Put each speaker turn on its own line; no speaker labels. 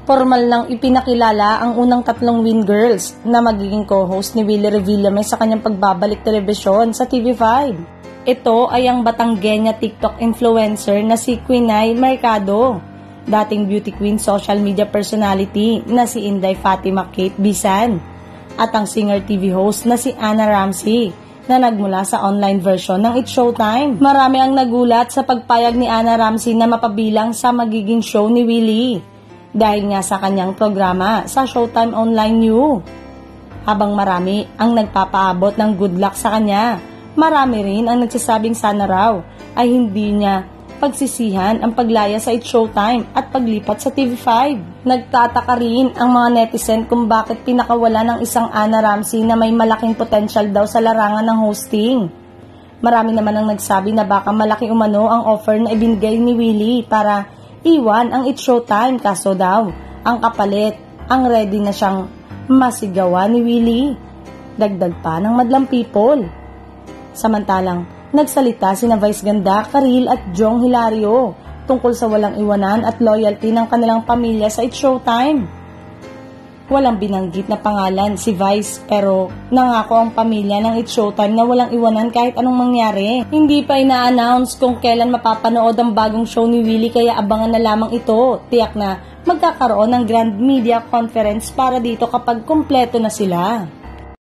Formal nang ipinakilala ang unang 3 Win Girls na magiging co-host ni Willie Revillame sa kanyang pagbabalik telebisyon sa TV5. Ito ay ang Batangueña TikTok influencer na si Quinay Mercado, dating beauty queen social media personality na si Inday Fatima Kate Bisan, at ang singer TV host na si Ana Ramsey na nagmula sa online version ng It's Showtime. Marami ang nagulat sa pagpayag ni Ana Ramsey na mapabilang sa magiging show ni Willie dahil nga sa kanyang programa sa Showtime Online New. Habang marami ang nagpapaabot ng good luck sa kanya, marami rin ang nagsasabing sana raw ay hindi niya pagsisihan ang paglaya sa It's Showtime at paglipat sa TV5. Nagtataka rin ang mga netizen kung bakit pinakawala ng isang Ana Ramsey na may malaking potential daw sa larangan ng hosting. Marami naman ang nagsabi na baka malaki umano ang offer na ibinigay ni Willie para iwan ang It's Showtime, kaso daw ang kapalit ang ready na siyang masigawan ni Willie. Dagdag pa ng madlang people. Samantalang nagsalita sina Vice Ganda, Karil at Jong Hilario tungkol sa walang iwanan at loyalty ng kanilang pamilya sa It's Showtime. Walang binanggit na pangalan si Vice pero nangako ang pamilya ng It's Showtime na walang iwanan kahit anong mangyari. Hindi pa ina-announce kung kailan mapapanood ang bagong show ni Willie kaya abangan na lamang ito. Tiyak na magkakaroon ng grand media conference para dito kapag kumpleto na sila.